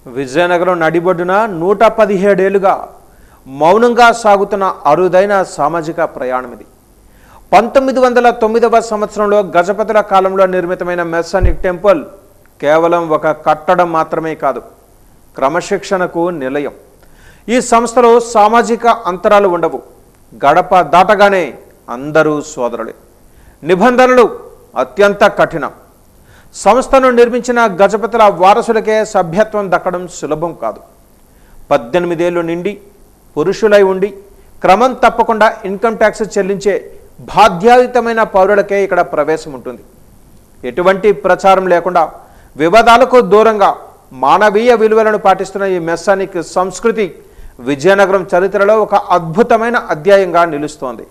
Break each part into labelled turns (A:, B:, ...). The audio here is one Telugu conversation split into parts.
A: విజయనగరం నడిబొడ్డున 117 ఏళ్లుగా మౌనంగా సాగుతున్న అరుదైన సామాజిక ప్రయాణం ఇది. 1909వ సంవత్సరంలో గజపతుల కాలంలో నిర్మితమైన మెసానిక్ టెంపుల్ కేవలం ఒక కట్టడం మాత్రమే కాదు, క్రమశిక్షణకు నిలయం. ఈ సంస్థలో సామాజిక అంతరాలు ఉండవు. గడప దాటగానే అందరూ సోదరులే. నిబంధనలు అత్యంత కఠినం. సంస్థను నిర్మించిన గజపతుల వారసులకే సభ్యత్వం దక్కడం సులభం కాదు. 18 ఏళ్లు నిండి పురుషులై ఉండి క్రమం తప్పకుండా ఇన్కమ్ ట్యాక్స్ చెల్లించే బాధ్యతాయుతమైన పౌరులకే ఇక్కడ ప్రవేశం ఉంటుంది. ఎటువంటి ప్రచారం లేకుండా వివాదాలకు దూరంగా మానవీయ విలువలను పాటిస్తున్న ఈ మెసానిక్ సంస్కృతి విజయనగరం చరిత్రలో ఒక అద్భుతమైన అధ్యాయంగా నిలుస్తోంది.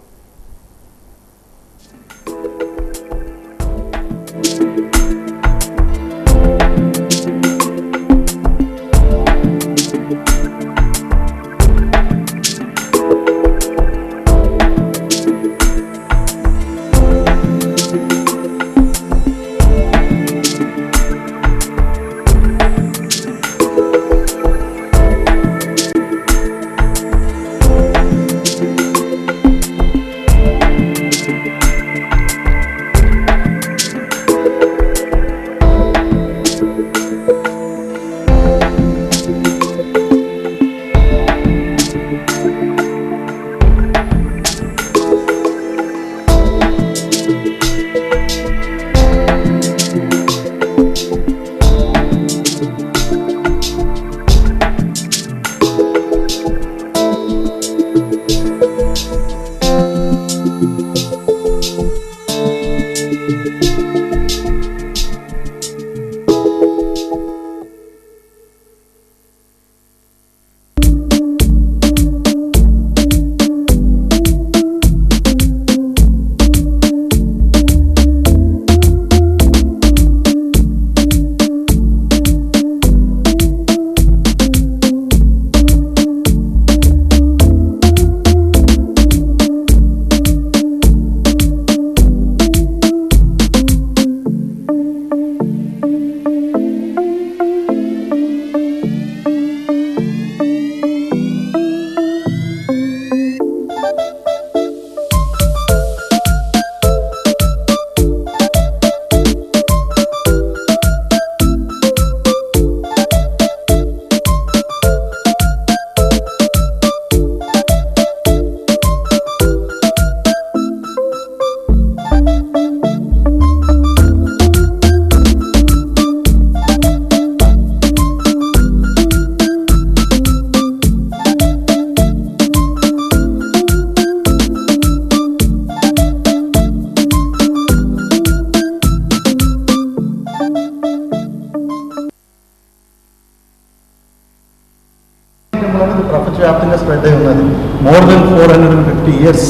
B: ప్రపంచవ్యాప్తంగా స్ప్రెడ్ అయి ఉన్నది. More than 450 years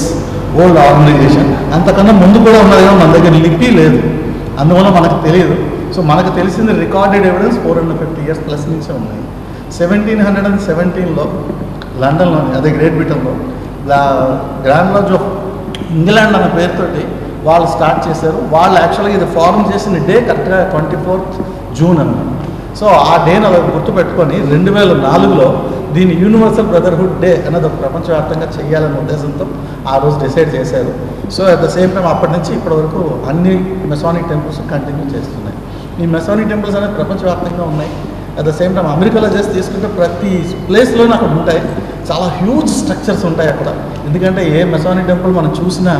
B: old organisation. అంతకన్నా ముందు కూడా ఉన్నది, కానీ మన దగ్గర లిపి లేదు, అందువల్ల మనకు తెలియదు. సో మనకు తెలిసింది రికార్డెడ్ ఎవిడెన్స్ 450 years ప్లస్ నుంచే ఉన్నాయి. 1717లో లండన్లోని, అదే గ్రేట్ బ్రిటన్లో గ్రాండ్ లాడ్జ్ ఆఫ్ ఇంగ్లాండ్ అనే పేరుతోటి వాళ్ళు స్టార్ట్ చేశారు. వాళ్ళు యాక్చువల్గా ఇది ఫార్మ్ చేసిన డే కరెక్ట్గా 24th June అన్నమాట. సో ఆ డేని అలా గుర్తుపెట్టుకొని 2004లో దీన్ని యూనివర్సల్ బ్రదర్హుడ్ డే అనేది ఒక ప్రపంచవ్యాప్తంగా చేయాలనే ఉద్దేశంతో ఆ రోజు డిసైడ్ చేశారు. So at the same time అప్పటి నుంచి ఇప్పటి వరకు అన్ని మెసానిక్ టెంపుల్స్ కంటిన్యూ చేస్తున్నాయి. ఈ మెసానిక్ టెంపుల్స్ అనేవి ప్రపంచవ్యాప్తంగా ఉన్నాయి. అట్ ద సేమ్ టైం అమెరికాలో చేసి తీసుకుంటే ప్రతి ప్లేస్లోనూ అక్కడ ఉంటాయి. చాలా హ్యూజ్ స్ట్రక్చర్స్ ఉంటాయి అక్కడ. ఎందుకంటే ఏ మెసానిక్ టెంపుల్ మనం చూసినా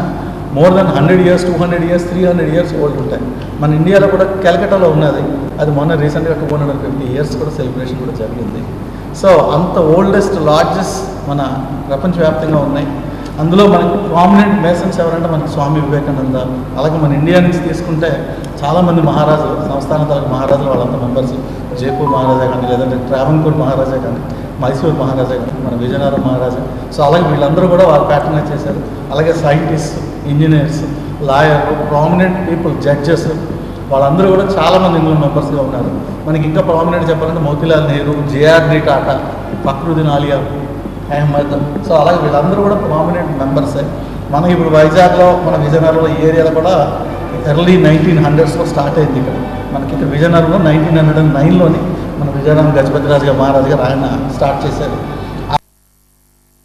B: more than 100 years, 200 years, 300 years old ఉంటాయి. మన ఇండియాలో కూడా కలకట్టాలో ఉన్నది, అది మొన్న రీసెంట్గా 250 years కూడా సెలబ్రేషన్ కూడా జరిగింది. సో అంత ఓల్డెస్ట్ లాడ్జెస్ మన ప్రపంచవ్యాప్తంగా ఉన్నాయి. అందులో మనకి ప్రామినెంట్ మేసన్స్ ఎవరంటే మనకి స్వామి వివేకానంద, అలాగే మన ఇండియా నుంచి తీసుకుంటే చాలామంది మహారాజులు, సంస్థాన తాలూకు మహారాజులు వాళ్ళంతా మెంబర్స్. జైపూర్ మహారాజా కానీ, లేదంటే ట్రావెన్కోర్ మహారాజా కానీ, మైసూర్ మహారాజా కానీ, మన విజయనగరం మహారాజా. సో అలాగే వీళ్ళందరూ కూడా వాళ్ళు ప్యాటర్నైజ్ చేశారు. అలాగే సైంటిస్ట్, ఇంజనీర్స్, లాయర్లు, ప్రామినెంట్ పీపుల్, జడ్జెస్, వాళ్ళందరూ కూడా చాలామంది ఇందులో మెంబర్స్గా ఉన్నారు. మనకి ఇంకా ప్రామినెంట్ చెప్పాలంటే మోతీలాల్ నెహ్రూ, జేఆర్డి టాటా, ఫక్రుద్దీన్ ఆలియా, అహ్మద్. సో అలాగే వీళ్ళందరూ కూడా ప్రామినెంట్ మెంబర్సే. మనకి ఇప్పుడు వైజాగ్లో, మన విజయనగరంలో ఈ ఏరియాలో కూడా ఎర్లీ 1900s స్టార్ట్ అయింది. ఇక్కడ మనకి ఇక్కడ విజయనగరంలో 1909లోని మన విజయనగరం గజపతిరాజు గారు మహారాజు గారు ఆయన స్టార్ట్ చేశారు.